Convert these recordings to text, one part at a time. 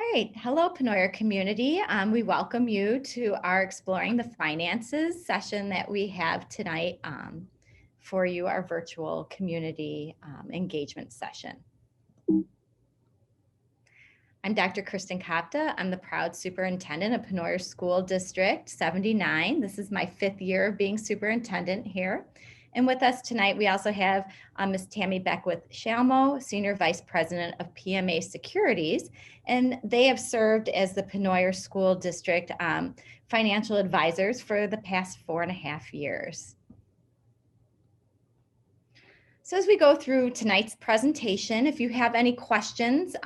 All right. Hello, Penoyer community. We welcome you to our Exploring the Finances session that we have tonight for you, our virtual community engagement session. I'm Dr. Kristen Kopta. I'm the proud superintendent of Penoyer School District 79. This is my 5th year of being superintendent here. And with us tonight, we also have Ms. Tammy Beckwith-Shalmo, Senior Vice President of PMA Securities, and they have served as the Penoyer School District financial advisors for the past 4.5 years. So as we go through tonight's presentation, if you have any questions,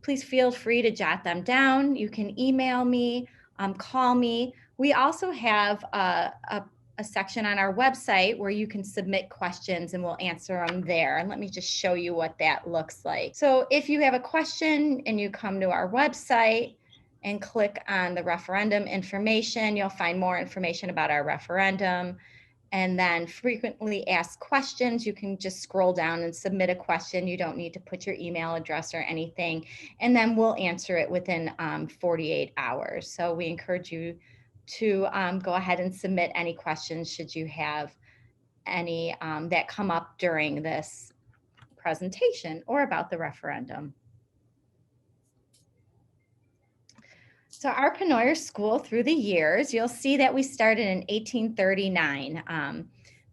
please feel free to jot them down. You can email me, call me. We also have a section on our website where you can submit questions and we'll answer them there. And let me just show you what that looks like. So if you have a question and you come to our website and click on the referendum information, you'll find more information about our referendum. And then frequently asked questions, you can just scroll down and submit a question. You don't need to put your email address or anything. And then we'll answer it within 48 hours. So we encourage you to go ahead and submit any questions should you have any that come up during this presentation or about the referendum. So our Penoyer School through the years, you'll see that we started in 1839.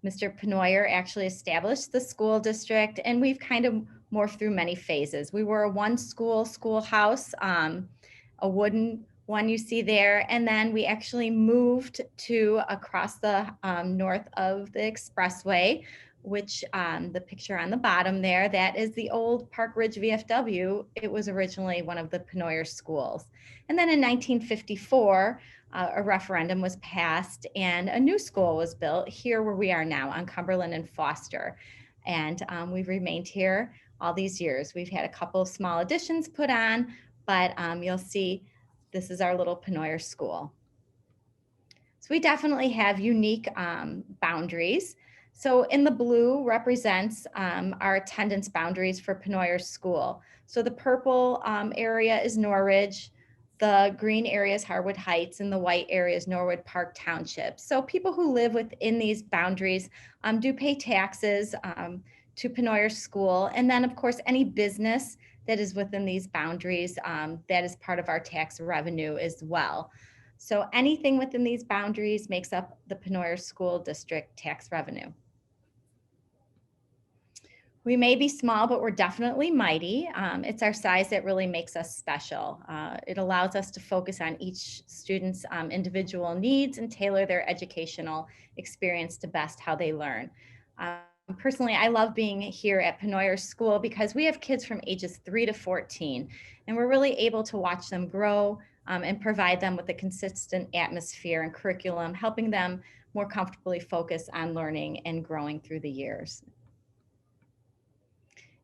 Mr. Penoyer actually established the school district, and we've kind of morphed through many phases. We were a one-school schoolhouse, a wooden one you see there, and then we actually moved to across the north of the expressway, which the picture on the bottom there, that is the old Park Ridge Vfw. It was originally one of the Penoyer schools. And then in 1954, a referendum was passed and a new school was built here where we are now on Cumberland and Foster. And we've remained here all these years. We've had a couple of small additions put on, but you'll see this is our little Penoyer school. So we definitely have unique boundaries. So in the blue represents our attendance boundaries for Penoyer School. So the purple area is Norridge, the green area is Harwood Heights, and the white area is Norwood Park Township. So people who live within these boundaries do pay taxes to Penoyer School. And then of course, any business that is within these boundaries, that is part of our tax revenue as well. So anything within these boundaries makes up the Penoyer School District tax revenue. We may be small, but we're definitely mighty. It's our size that really makes us special. It allows us to focus on each student's individual needs and tailor their educational experience to best how they learn. Personally, I love being here at Penoyer School because we have kids from ages 3 to 14, and we're really able to watch them grow and provide them with a consistent atmosphere and curriculum, helping them more comfortably focus on learning and growing through the years.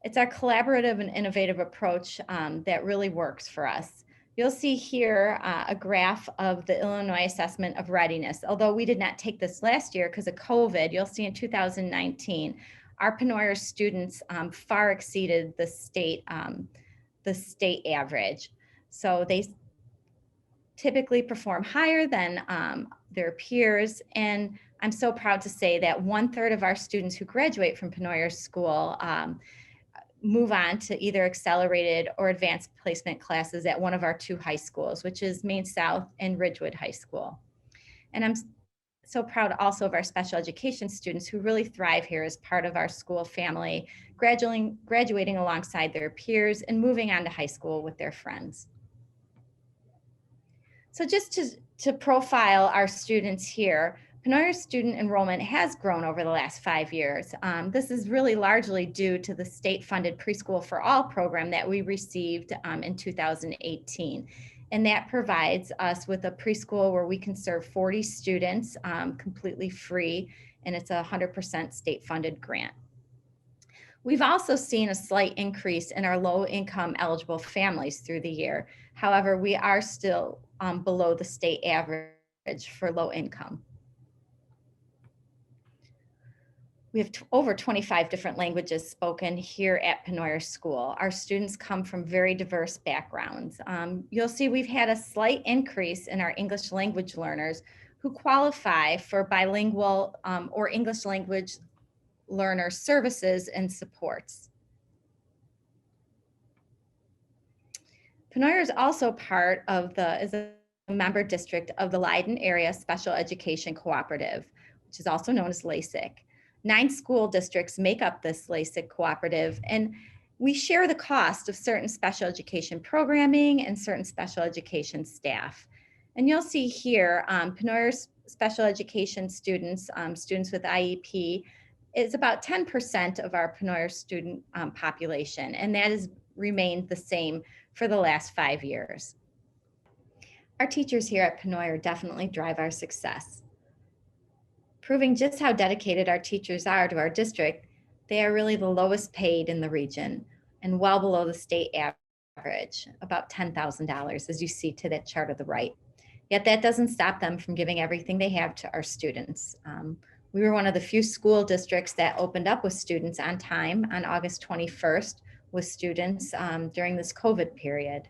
It's our collaborative and innovative approach that really works for us. You'll see here a graph of the Illinois Assessment of Readiness. Although we did not take this last year because of COVID, you'll see in 2019, our Penoyer students far exceeded the state average. So they typically perform higher than their peers. And I'm so proud to say that 1/3 of our students who graduate from Penoyer School move on to either accelerated or advanced placement classes at one of our 2 high schools, which is Maine South and Ridgewood High School. And I'm so proud also of our special education students who really thrive here as part of our school family, graduating alongside their peers and moving on to high school with their friends. So just to profile our students here, Penoyer student enrollment has grown over the last 5 years. This is really largely due to the state-funded Preschool for All program that we received in 2018. And that provides us with a preschool where we can serve 40 students completely free, and it's a 100% state-funded grant. We've also seen a slight increase in our low-income eligible families through the year. However, we are still below the state average for low income. We have over 25 different languages spoken here at Penoyer School. Our students come from very diverse backgrounds. You'll see we've had a slight increase in our English language learners who qualify for bilingual or English language learner services and supports. Penoyer is also part of is a member district of the Leiden Area Special Education Cooperative, which is also known as LASIC. 9 school districts make up this LASIC cooperative, and we share the cost of certain special education programming and certain special education staff. And you'll see here, Penoyer's special education students, students with IEP, is about 10% of our Penoyer student population, and that has remained the same for the last 5 years. Our teachers here at Penoyer definitely drive our success. Proving just how dedicated our teachers are to our district, they are really the lowest paid in the region and well below the state average, about $10,000, as you see to that chart of the right. Yet that doesn't stop them from giving everything they have to our students. We were one of the few school districts that opened up with students on time on August 21st with students during this COVID period.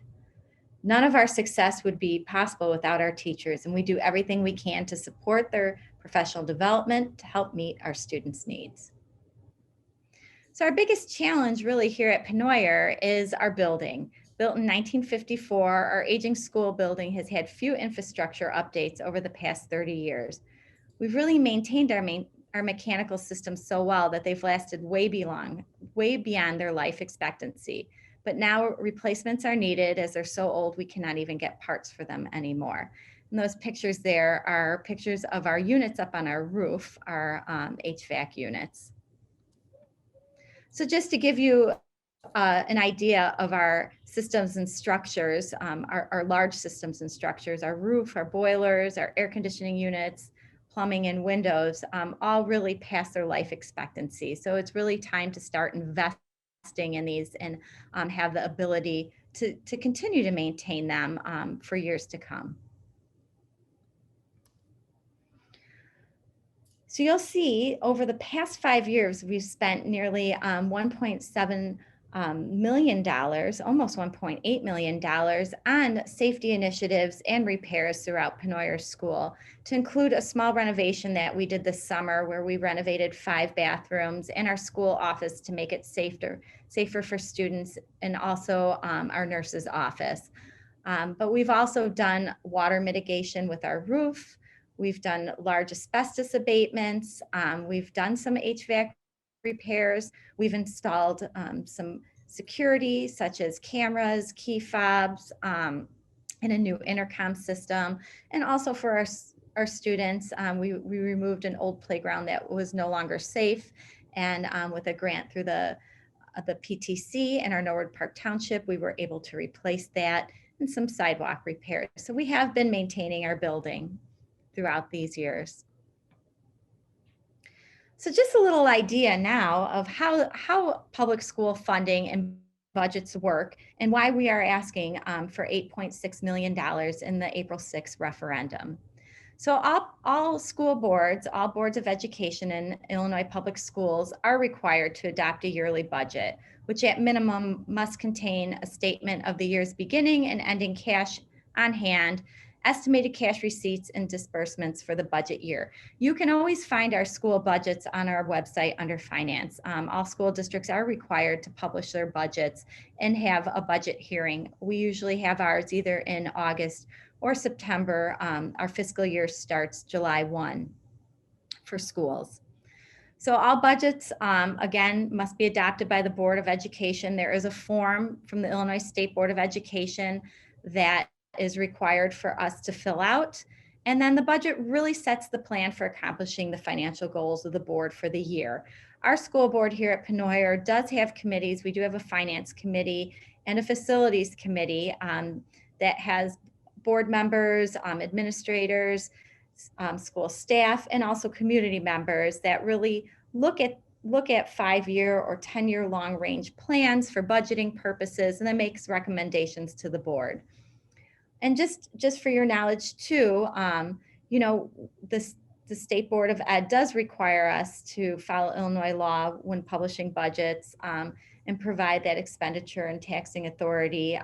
None of our success would be possible without our teachers, and we do everything we can to support their professional development to help meet our students' needs. So our biggest challenge really here at Penoyer is our building. Built in 1954, our aging school building has had few infrastructure updates over the past 30 years. We've really maintained our mechanical systems so well that they've lasted way beyond their life expectancy. But now replacements are needed as they're so old we cannot even get parts for them anymore. And those pictures there are pictures of our units up on our roof, our HVAC units. So just to give you an idea of our systems and structures, our large systems and structures, our roof, our boilers, our air conditioning units, plumbing and windows, all really past their life expectancy. So it's really time to start investing in these and have the ability to continue to maintain them for years to come. So you'll see over the past 5 years, we've spent nearly $1.7 million, almost $1.8 million on safety initiatives and repairs throughout Penoyer School, to include a small renovation that we did this summer where we renovated 5 bathrooms and our school office to make it safer for students, and also our nurse's office. But we've also done water mitigation with our roof. We've done large asbestos abatements. We've done some HVAC repairs. We've installed some security, such as cameras, key fobs, and a new intercom system. And also for our students, we removed an old playground that was no longer safe. And with a grant through the PTC and our Norwood Park Township, we were able to replace that, and some sidewalk repairs. So we have been maintaining our building throughout these years. So just a little idea now of how public school funding and budgets work, and why we are asking for $8.6 million in the April 6th referendum. So all school boards, all boards of education in Illinois public schools are required to adopt a yearly budget, which at minimum must contain a statement of the year's beginning and ending cash on hand, estimated cash receipts and disbursements for the budget year. You can always find our school budgets on our website under finance. All school districts are required to publish their budgets and have a budget hearing. We usually have ours either in August or September. Our fiscal year starts July 1 for schools. So all budgets, again, must be adopted by the Board of Education. There is a form from the Illinois State Board of Education that is required for us to fill out. And then the budget really sets the plan for accomplishing the financial goals of the board for the year. Our school board here at Penoyer does have committees. We do have a finance committee and a facilities committee that has board members, administrators, school staff, and also community members that really look at 5-year or 10-year long range plans for budgeting purposes, and then makes recommendations to the board. And just for your knowledge too, you know, the State Board of Ed does require us to follow Illinois law when publishing budgets and provide that expenditure and taxing authority.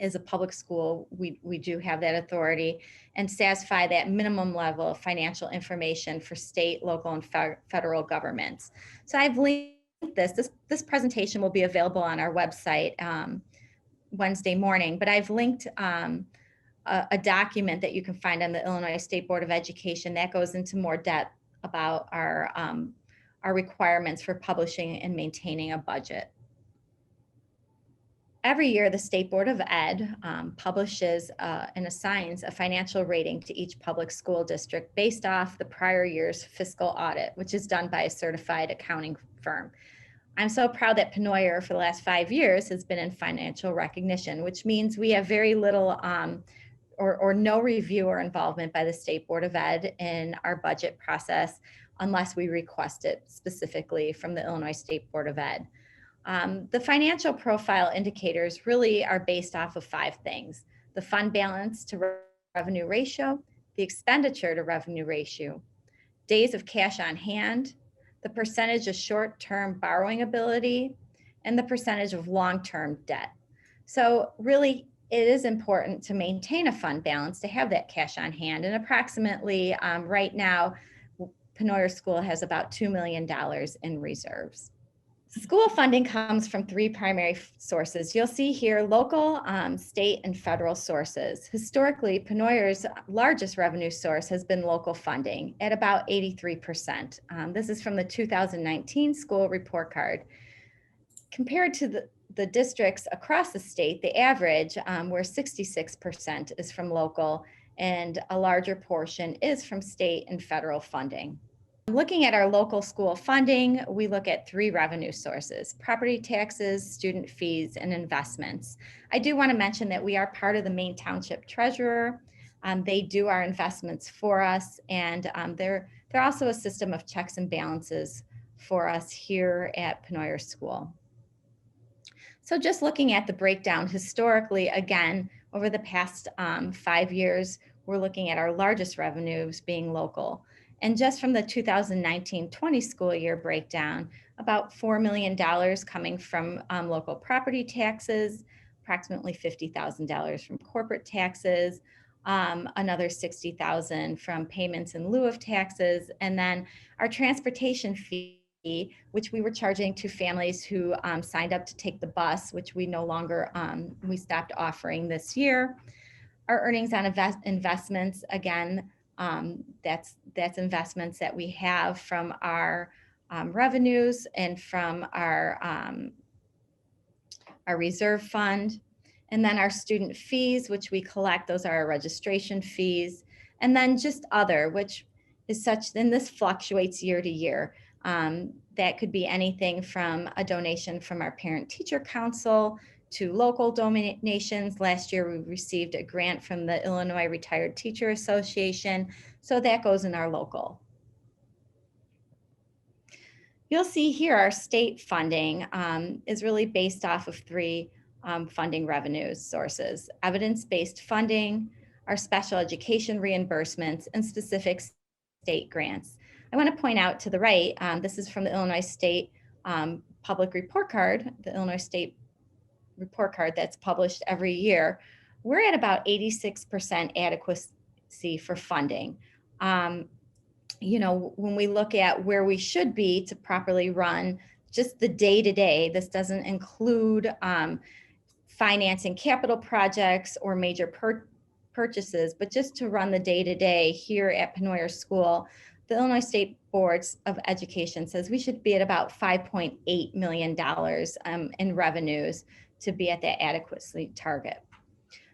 As a public school, we do have that authority and satisfy that minimum level of financial information for state, local, and federal governments. So I've linked this presentation will be available on our website Wednesday morning, but I've linked a document that you can find on the Illinois State Board of Education that goes into more depth about our requirements for publishing and maintaining a budget. Every year, the State Board of Ed publishes and assigns a financial rating to each public school district based off the prior year's fiscal audit, which is done by a certified accounting firm. I'm so proud that Penoyer for the last 5 years has been in financial recognition, which means we have very little or no review or involvement by the State Board of Ed in our budget process unless we request it specifically from the Illinois State Board of Ed. The financial profile indicators really are based off of 5 things: the fund balance to revenue ratio, the expenditure to revenue ratio, days of cash on hand, the percentage of short-term borrowing ability, and the percentage of long-term debt. So really, it is important to maintain a fund balance, to have that cash on hand. And approximately right now, Penoyer School has about $2 million in reserves. School funding comes from 3 primary sources. You'll see here local, state, and federal sources. Historically, Penoyer's largest revenue source has been local funding at about 83%. This is from the 2019 school report card. Compared to the districts across the state, the average, where 66% is from local and a larger portion is from state and federal funding. Looking at our local school funding, we look at 3 revenue sources: property taxes, student fees, and investments. I do want to mention that we are part of the Maine Township Treasurer. They do our investments for us, and they're also a system of checks and balances for us here at Penoyer School. So just looking at the breakdown historically, again, over the past 5 years, we're looking at our largest revenues being local. And just from the 2019-20 school year breakdown, about $4 million coming from local property taxes, approximately $50,000 from corporate taxes, another $60,000 from payments in lieu of taxes, and then our transportation fee, which we were charging to families who signed up to take the bus, which we no longer, we stopped offering this year. Our earnings on investments, again, that's investments that we have from our revenues and from our reserve fund. And then our student fees, which we collect, those are our registration fees. And then just other, which is such, then this fluctuates year to year. That could be anything from a donation from our parent-teacher council to local donations. Last year, we received a grant from the Illinois Retired Teacher Association, so that goes in our local. You'll see here our state funding is really based off of 3 funding revenues sources: evidence-based funding, our special education reimbursements, and specific state grants. I want to point out to the right, this is from the Illinois State Public Report Card, the Illinois State Report Card that's published every year. We're at about 86% adequacy for funding. You know, when we look at where we should be to properly run just the day-to-day, this doesn't include financing capital projects or major purchases, but just to run the day-to-day here at Penoyer School, the Illinois State Boards of Education says we should be at about $5.8 million in revenues to be at that adequacy target.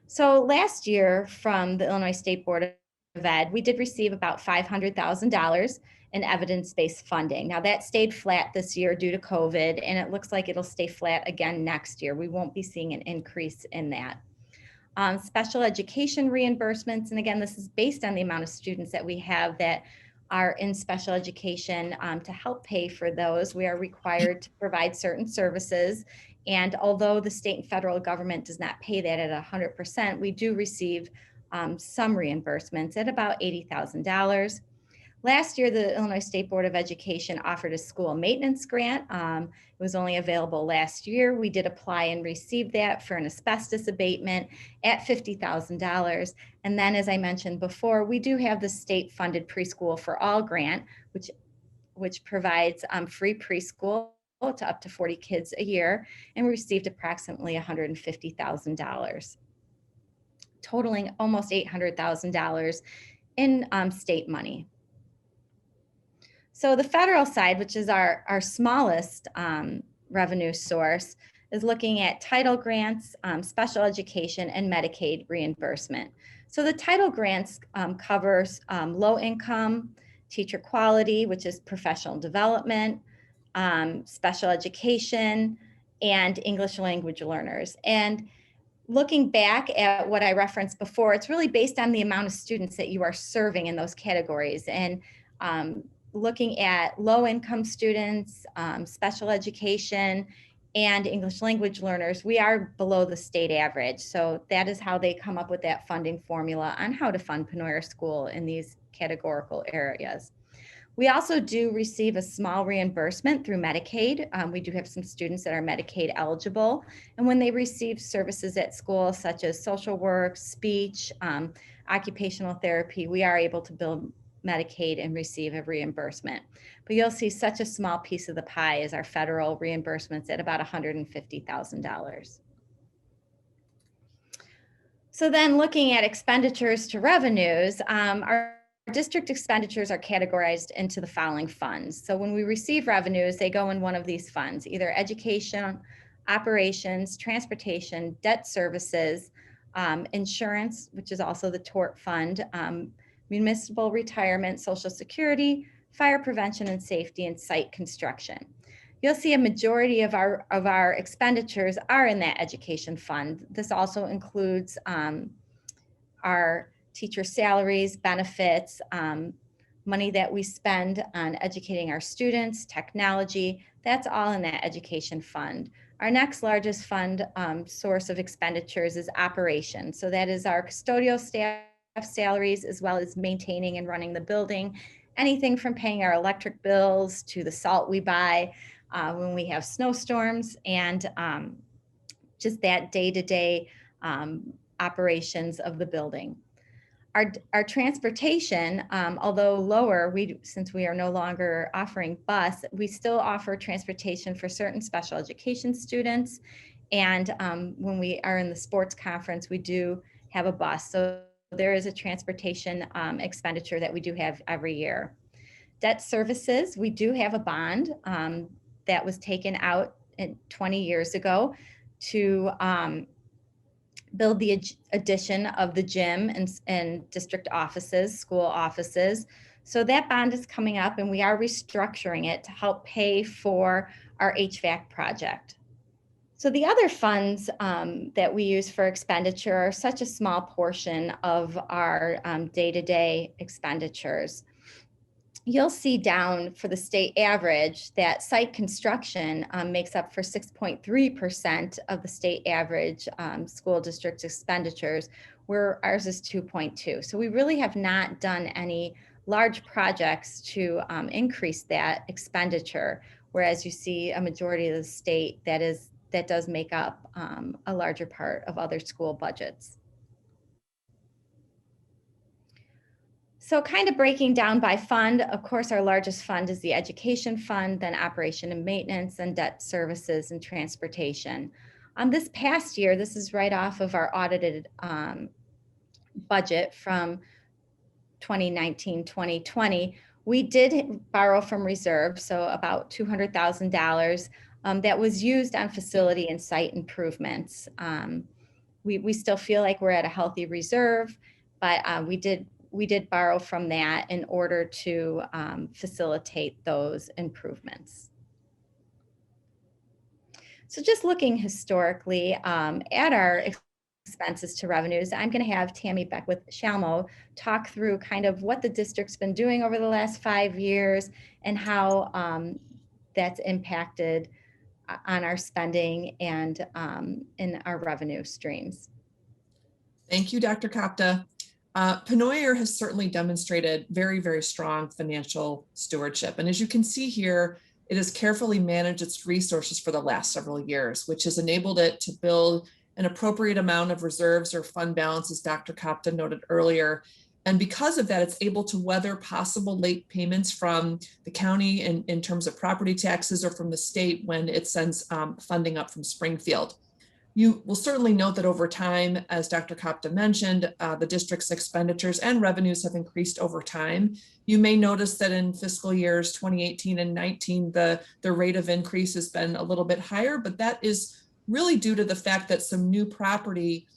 So last year from the Illinois State Board of Ed, we did receive about $500,000 in evidence-based funding. Now that stayed flat this year due to COVID, and it looks like it'll stay flat again next year. We won't be seeing an increase in that. Special education reimbursements, and again, this is based on the amount of students that we have that are in special education. To help pay for those, we are required to provide certain services. And although the state and federal government does not pay that at 100%, we do receive some reimbursements at about $80,000. Last year, the Illinois State Board of Education offered a school maintenance grant. It was only available last year. We did apply and receive that for an asbestos abatement at $50,000. And then, as I mentioned before, we do have the state-funded Preschool for All grant, which provides free preschool to up to 40 kids a year, and we received approximately $150,000, totaling almost $800,000 in state money. So the federal side, which is our smallest revenue source, is looking at title grants, special education, and Medicaid reimbursement. So the title grants covers low income, teacher quality, which is professional development, special education, and English language learners. And looking back at what I referenced before, it's really based on the amount of students that you are serving in those categories. And looking at low income students, special education, and English language learners, we are below the state average. So that is how they come up with that funding formula on how to fund Penoyer School in these categorical areas. We also do receive a small reimbursement through Medicaid. We do have some students that are Medicaid eligible. And when they receive services at school, such as social work, speech, occupational therapy, we are able to bill Medicaid and receive a reimbursement. But you'll see such a small piece of the pie is our federal reimbursements at about $150,000. So then looking at expenditures to revenues, our district expenditures are categorized into the following funds. So when we receive revenues, they go in one of these funds, either education, operations, transportation, debt services, insurance, which is also the tort fund, municipal retirement, Social Security, fire prevention and safety, and site construction. You'll see a majority of our expenditures are in that education fund. This also includes our teacher salaries, benefits, money that we spend on educating our students, technology, that's all in that education fund. Our next largest fund source of expenditures is operations. So that is our custodial staff salaries, as well as maintaining and running the building, anything from paying our electric bills to the salt we buy when we have snowstorms, and just that day-to-day operations of the building. Our transportation, although lower, since we are no longer offering bus, we still offer transportation for certain special education students. And when we are in the sports conference, we do have a bus. So there is a transportation expenditure that we do have every year. Debt services, we do have a bond that was taken out 20 years ago to build the addition of the gym and district offices, school offices. So that bond is coming up, and we are restructuring it to help pay for our HVAC project. So the other funds that we use for expenditure are such a small portion of our day-to-day expenditures. You'll see down for the state average that site construction makes up for 6.3% of the state average school district expenditures, where ours is 2.2. So we really have not done any large projects to increase that expenditure, whereas you see a majority of the state that does make up a larger part of other school budgets. So kind of breaking down by fund, of course, our largest fund is the education fund, then operation and maintenance, and debt services and transportation. This past year, this is right off of our audited budget from 2019-2020, we did borrow from reserve, so about $200,000 that was used on facility and site improvements. We still feel like we're at a healthy reserve, but we did borrow from that in order to facilitate those improvements. So just looking historically at our expenses to revenues, I'm going to have Tammy Beckwith-Shalmo talk through kind of what the district's been doing over the last 5 years and how that's impacted on our spending and in our revenue streams. Thank you, Dr. Kopta. Penoyer has certainly demonstrated very, very strong financial stewardship. And as you can see here, it has carefully managed its resources for the last several years, which has enabled it to build an appropriate amount of reserves or fund balance, as Dr. Copton noted earlier. And because of that, it's able to weather possible late payments from the county in terms of property taxes or from the state when it sends funding up from Springfield. You will certainly note that over time, as Dr. Copton mentioned, the district's expenditures and revenues have increased over time. You may notice that in fiscal years 2018 and 19, the rate of increase has been a little bit higher, but that is really due to the fact that some new property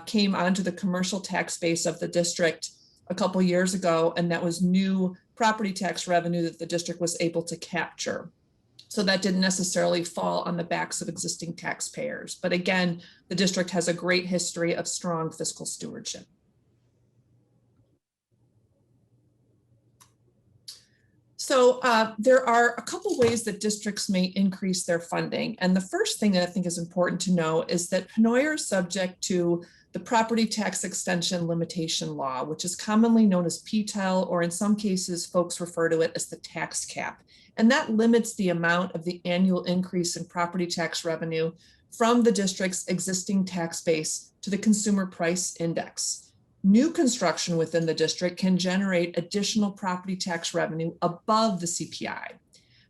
came onto the commercial tax base of the district a couple years ago, and that was new property tax revenue that the district was able to capture. So that didn't necessarily fall on the backs of existing taxpayers. But again, the district has a great history of strong fiscal stewardship. So there are a couple ways that districts may increase their funding. And the first thing that I think is important to know is that Penoyer is subject to the property tax extension limitation law, which is commonly known as PTEL, or in some cases, folks refer to it as the tax cap. And that limits the amount of the annual increase in property tax revenue from the district's existing tax base to the consumer price index. New construction within the district can generate additional property tax revenue above the CPI.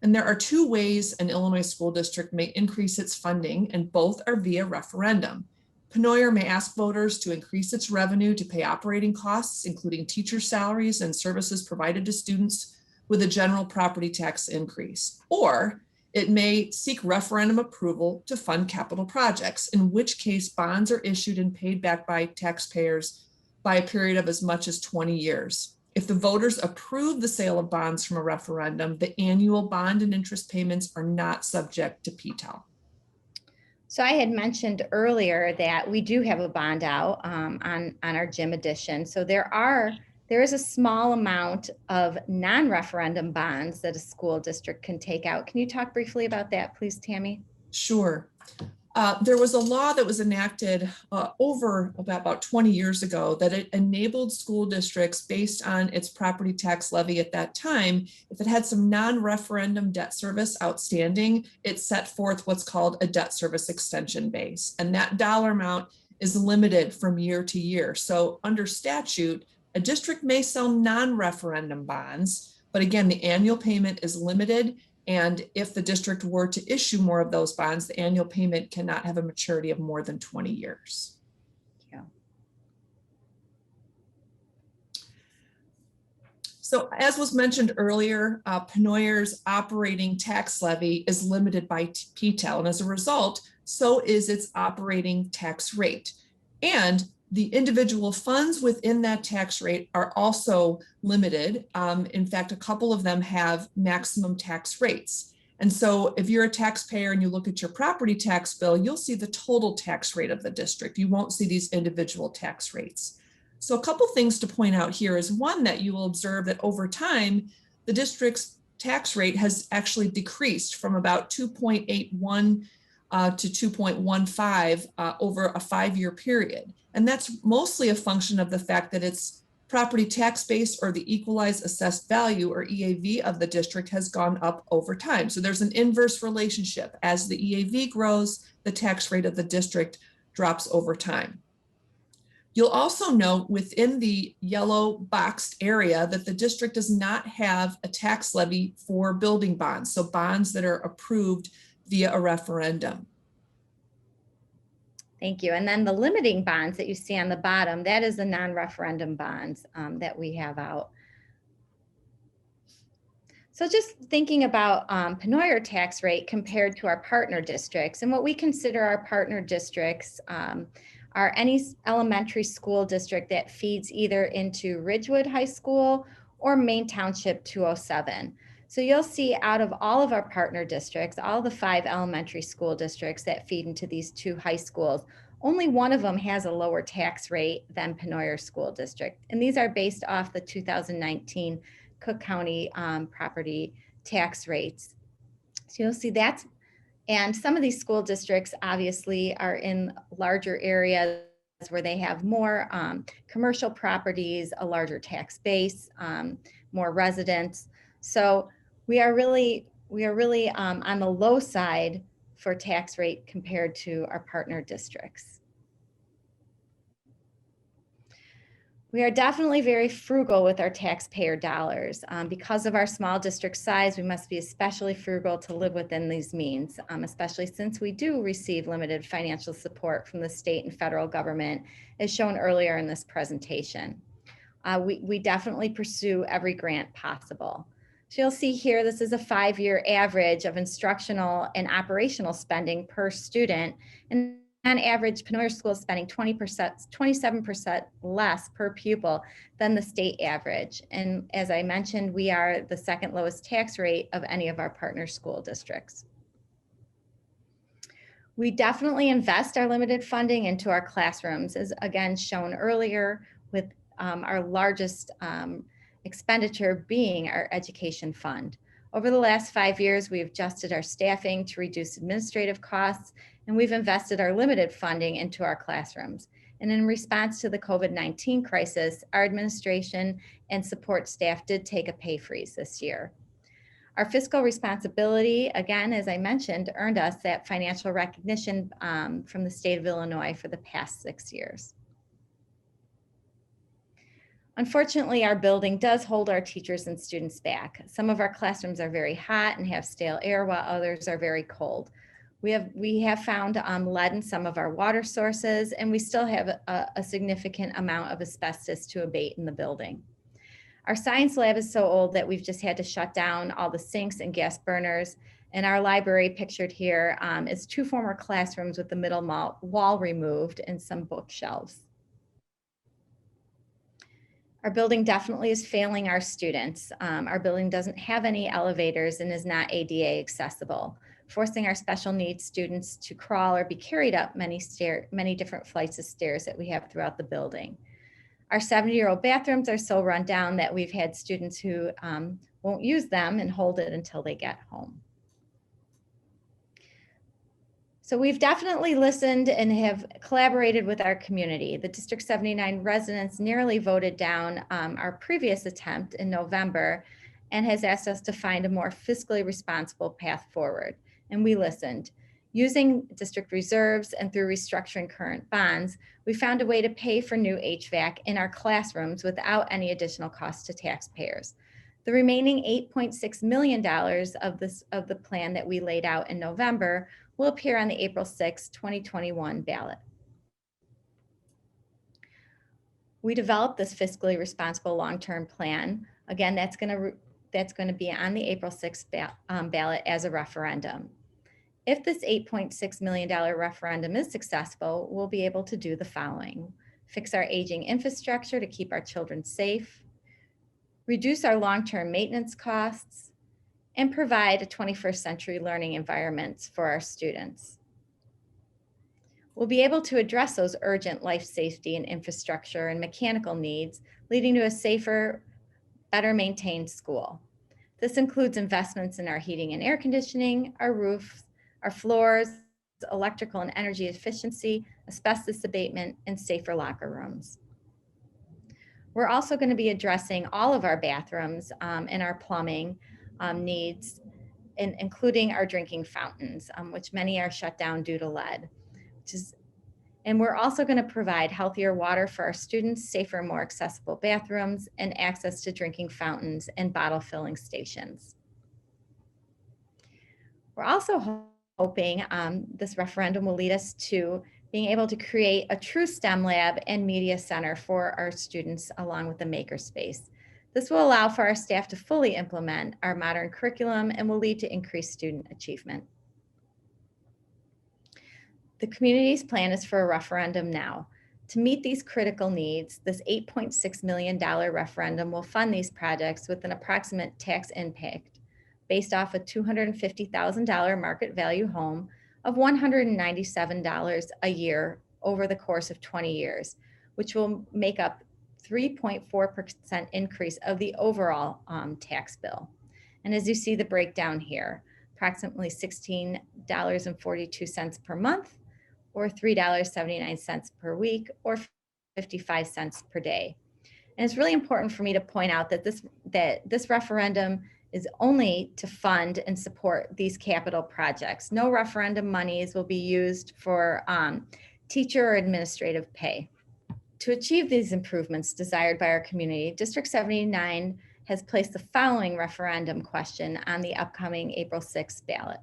And there are two ways an Illinois school district may increase its funding, and both are via referendum. Penoyer may ask voters to increase its revenue to pay operating costs, including teacher salaries and services provided to students, with a general property tax increase. Or it may seek referendum approval to fund capital projects, in which case bonds are issued and paid back by taxpayers by a period of as much as 20 years. If the voters approve the sale of bonds from a referendum, the annual bond and interest payments are not subject to PTEL. So I had mentioned earlier that we do have a bond out on our gym edition. So there is a small amount of non-referendum bonds that a school district can take out. Can you talk briefly about that, please, Tammy? Sure. There was a law that was enacted over about 20 years ago that it enabled school districts, based on its property tax levy at that time, if it had some non-referendum debt service outstanding, it set forth what's called a debt service extension base. And that dollar amount is limited from year to year. So under statute, a district may sell non-referendum bonds, but again, the annual payment is limited. And if the district were to issue more of those bonds, the annual payment cannot have a maturity of more than 20 years. Yeah. So as was mentioned earlier, Penoyer's operating tax levy is limited by PTEL. And as a result, so is its operating tax rate. And the individual funds within that tax rate are also limited. In fact, a couple of them have maximum tax rates. And so if you're a taxpayer and you look at your property tax bill, you'll see the total tax rate of the district. You won't see these individual tax rates. So a couple things to point out here is, one, that you will observe that over time, the district's tax rate has actually decreased from about 2.81 to 2.15 over a 5-year period. And that's mostly a function of the fact that its property tax base, or the equalized assessed value, or EAV, of the district has gone up over time. So there's an inverse relationship. As the EAV grows, the tax rate of the district drops over time. You'll also note within the yellow boxed area that the district does not have a tax levy for building bonds, so bonds that are approved via a referendum. Thank you. And then the limiting bonds that you see on the bottom, that is the non-referendum bonds that we have out. So just thinking about Penoyer tax rate compared to our partner districts, and what we consider our partner districts are any elementary school district that feeds either into Ridgewood High School or Main Township 207. So you'll see out of all of our partner districts, all the 5 elementary school districts that feed into these 2 high schools, only one of them has a lower tax rate than Penoyer School District. And these are based off the 2019 Cook County property tax rates. So you'll see that's, and some of these school districts obviously are in larger areas where they have more commercial properties, a larger tax base, more residents. So we are really on the low side for tax rate compared to our partner districts. We are definitely very frugal with our taxpayer dollars. Because of our small district size, we must be especially frugal to live within these means, especially since we do receive limited financial support from the state and federal government, as shown earlier in this presentation. We definitely pursue every grant possible. So you'll see here, this is a 5-year average of instructional and operational spending per student. And on average, Penoyer School is spending 27% less per pupil than the state average. And as I mentioned, we are the second lowest tax rate of any of our partner school districts. We definitely invest our limited funding into our classrooms, as again shown earlier, with our largest expenditure being our education fund. Over the last 5 years, we've adjusted our staffing to reduce administrative costs, and we've invested our limited funding into our classrooms. And in response to the COVID-19 crisis, our administration and support staff did take a pay freeze this year. Our fiscal responsibility, again, as I mentioned, earned us that financial recognition from the state of Illinois for the past 6 years. Unfortunately, our building does hold our teachers and students back. Some of our classrooms are very hot and have stale air, while others are very cold. We have found lead in some of our water sources, and we still have a significant amount of asbestos to abate in the building. Our science lab is so old that we've just had to shut down all the sinks and gas burners. And our library, pictured here, is 2 former classrooms with the middle wall removed and some bookshelves. Our building definitely is failing our students. Our building doesn't have any elevators and is not ADA accessible, forcing our special needs students to crawl or be carried up many different flights of stairs that we have throughout the building. Our 70-year-old bathrooms are so run down that we've had students who won't use them and hold it until they get home. So we've definitely listened and have collaborated with our community. The District 79 residents nearly voted down our previous attempt in November and has asked us to find a more fiscally responsible path forward. And we listened. Using district reserves and through restructuring current bonds, we found a way to pay for new HVAC in our classrooms without any additional cost to taxpayers. The remaining $8.6 million of the plan that we laid out in November will appear on the April 6, 2021 ballot. We developed this fiscally responsible long-term plan. Again, that's going to be on the April 6th ballot as a referendum. If this $8.6 million referendum is successful, we'll be able to do the following: fix our aging infrastructure to keep our children safe, reduce our long-term maintenance costs, and provide a 21st century learning environments for our students. We'll be able to address those urgent life safety and infrastructure and mechanical needs, leading to a safer, better maintained school. This includes investments in our heating and air conditioning, our roofs, our floors, electrical and energy efficiency, asbestos abatement, and safer locker rooms. We're also going to be addressing all of our bathrooms and our plumbing needs, including our drinking fountains, which many are shut down due to lead. And we're also going to provide healthier water for our students, safer, more accessible bathrooms, and access to drinking fountains and bottle filling stations. We're also hoping this referendum will lead us to being able to create a true STEM lab and media center for our students along with the makerspace. This will allow for our staff to fully implement our modern curriculum and will lead to increased student achievement. The community's plan is for a referendum now. To meet these critical needs, this $8.6 million referendum will fund these projects with an approximate tax impact based off a $250,000 market value home of $197 a year over the course of 20 years, which will make up 3.4% increase of the overall tax bill. And as you see the breakdown here, approximately $16.42 per month or $3.79 per week, or 55 cents per day. And it's really important for me to point out that this referendum is only to fund and support these capital projects. No referendum monies will be used for teacher or administrative pay. To achieve these improvements desired by our community, District 79 has placed the following referendum question on the upcoming April 6th ballot.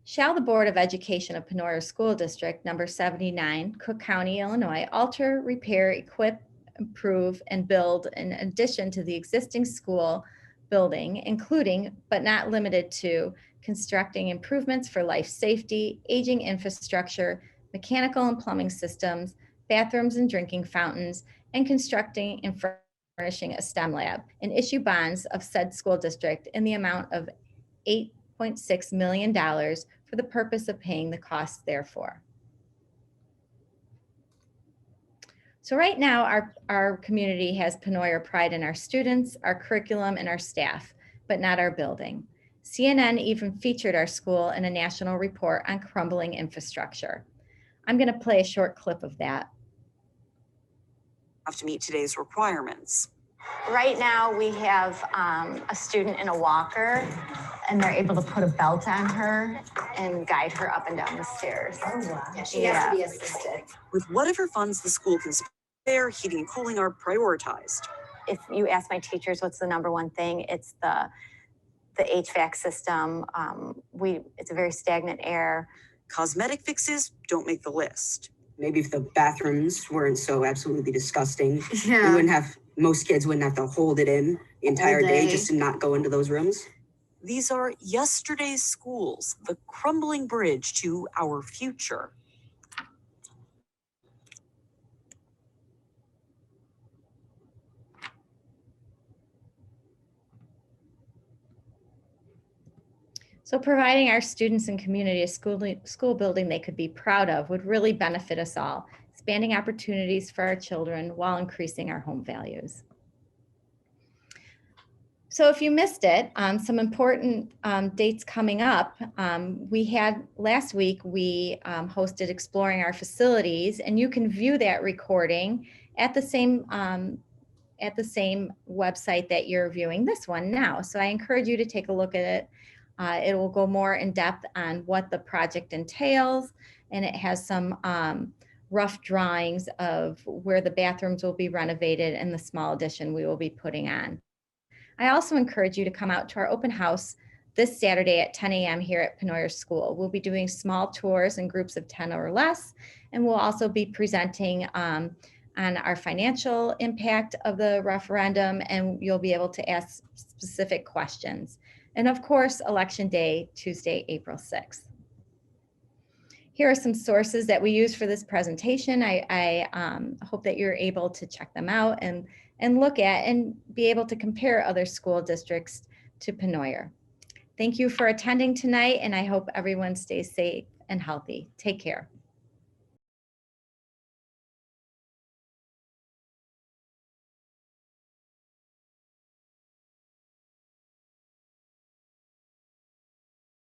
Shall the Board of Education of Penoyer School District number 79, Cook County, Illinois, alter, repair, equip, improve, and build in addition to the existing school building, including but not limited to constructing improvements for life safety, aging infrastructure, mechanical and plumbing systems, bathrooms and drinking fountains, and constructing and furnishing a STEM lab, and issue bonds of said school district in the amount of $8.6 million for the purpose of paying the costs therefore. So right now, our community has Penoyer pride in our students, our curriculum, and our staff, but not our building. CNN even featured our school in a national report on crumbling infrastructure. I'm going to play a short clip of that. Have to meet today's requirements. Right now, we have a student in a walker, and they're able to put a belt on her and guide her up and down the stairs. Oh, wow. Yeah, she has to be assisted. With whatever funds the school can spare, heating and cooling are prioritized. If you ask my teachers what's the number one thing, it's the HVAC system. It's a very stagnant air. Cosmetic fixes don't make the list. Maybe if the bathrooms weren't so absolutely disgusting, Yeah. we wouldn't have, most kids wouldn't have to hold it in the entire day just to not go into those rooms. These are yesterday's schools, the crumbling bridge to our future. So providing our students and community a school building they could be proud of would really benefit us all, expanding opportunities for our children while increasing our home values. So if you missed it, some important dates coming up. We had last week, we hosted Exploring Our Facilities, and you can view that recording at the same website that you're viewing this one now. So I encourage you to take a look at it. It will go more in depth on what the project entails, and it has some rough drawings of where the bathrooms will be renovated and the small addition we will be putting on. I also encourage you to come out to our open house this Saturday at 10 a.m. here at Penoyer School. We'll be doing small tours in groups of 10 or less, and we'll also be presenting on our financial impact of the referendum, and you'll be able to ask specific questions. And of course, Election Day, Tuesday, April 6th. Here are some sources that we use for this presentation. I hope that you're able to check them out and look at and be able to compare other school districts to Penoyer. Thank you for attending tonight, and I hope everyone stays safe and healthy. Take care.